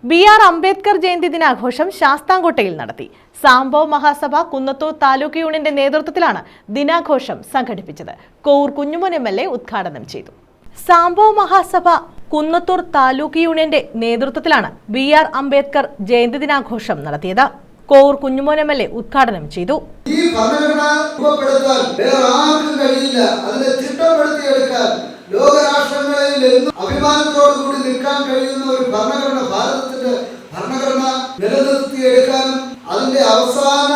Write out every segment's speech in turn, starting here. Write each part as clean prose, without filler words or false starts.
BR. Ambedkar Jayanti ദിനാഘോഷം ശാസ്താംകോട്ടയിൽ നടത്തി. Sambo Mahasabha Kunnathur taluk യൂണിയന്റെ നേതൃത്വത്തിലാണ് ദിനാഘോഷം സംഘടിപ്പിച്ചത്. കോവൂർ കുഞ്ഞുമോൻ എം.എൽ.എ. ഉദ്ഘാടനം ചെയ്തു. സാംബോ മഹാസഭ കുന്നത്തൂർ താലൂക്ക് യൂണിയന്റെ നേതൃത്വത്തിലാണ് ബി.ആർ. അംബേദ്കർ ജയന്തി ദിനാഘോഷം നടത്തിയത്. കോവൂർ കുഞ്ഞുമോൻ എം.എൽ.എ. ഉദ്ഘാടനം ചെയ്തു. ലോകരാഷ്ട്രങ്ങളിൽ അഭിമാനത്തോടുകൂടി നിൽക്കാൻ കഴിയുന്ന ഒരു ഭരണഘടന ഭാരതത്തിന്റെ ഭരണഘടന നിലനിർത്തിയെടുക്കാനും അതിന്റെ അവസാന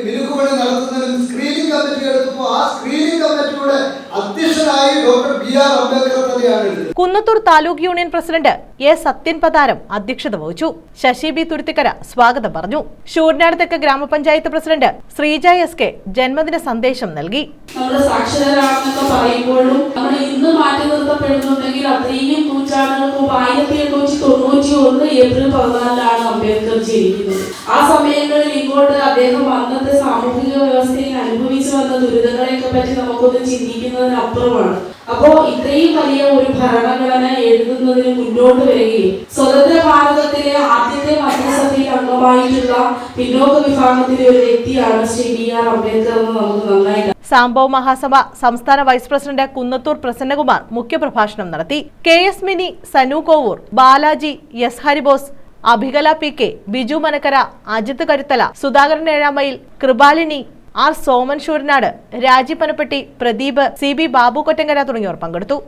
മിനുക്കുപണി നടത്തുന്നതിനും സ്ക്രീനിംഗ് കമ്മിറ്റി എടുത്തപ്പോൾ ആ സ്ക്രീനിംഗ് കമ്മിറ്റിയുടെ അധ്യക്ഷനായി ഡോക്ടർ ബി.ആർ. അംബേദ്കർ തന്നെയാണ്. Kunnathur taluk union president A. Sathyan Patharam അധ്യക്ഷത വഹിച്ചു. ശശി ബി. തുരുത്തിക്കര സ്വാഗതം പറഞ്ഞു. ശൂരനാട് തെക്ക് ഗ്രാമപഞ്ചായത്ത് പ്രസിഡന്റ് ശ്രീജ എസ്.കെ. ജന്മദിന സന്ദേശം നൽകി. നമ്മുടെ സാക്ഷരരാണെന്നൊക്കെ പറയുമ്പോഴും നമ്മൾ ഇന്ന് മാറ്റി നിർത്തപ്പെടുന്നുണ്ടെങ്കിൽ അത്രയും നൂറ്റാണ്ടുകൾക്ക് മുമ്പ് 1891 ഏപ്രിൽ 14 അംബേദ്കർ ജനിക്കുന്നത്. ആ സമയങ്ങളിൽ ഇങ്ങോട്ട് അദ്ദേഹം അന്നത്തെ സാമൂഹിക വ്യവസ്ഥയിൽ അനുഭവിച്ചു വന്ന ദുരിതങ്ങളെയൊക്കെ പറ്റി നമുക്കൊന്ന് ചിന്തിക്കുന്നതിനപ്പുറമാണ്. അപ്പോ ഇത്രയും വലിയ ഒരു ഭരണഘടന എഴുതുന്നതിന് മുന്നോട്ട് വരികയും സ്വതന്ത്ര ഭാരതത്തിലെ ആദ്യത്തെ മന്ത്രിസഭയിൽ അംഗമായിട്ടുള്ള പിന്നോക്ക വിഭാഗത്തിലെ ഒരു വ്യക്തിയാണ് ശ്രീ ബി.ആർ. അംബേദ്കർ എന്ന് നമുക്ക് നന്നായിട്ട്. സാംബോ മഹാസഭ സംസ്ഥാന വൈസ് പ്രസിഡന്റ് കുന്നത്തൂർ പ്രസന്നകുമാർ മുഖ്യപ്രഭാഷണം നടത്തി. K S. Mini, Sanu Kovoor, Balaji, S. Haribose, Abhikala P K., Biju Manakkara, Ajith Karuthala, Sudhakaran Ezhamayil, Kripalini, R. Soman Sooranad, Raji Panappetti, Pradeep, C. B. Babu Kottankara തുടങ്ങിയവർ പങ്കെടുത്തു.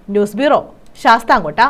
News bureau, Sasthamkotta.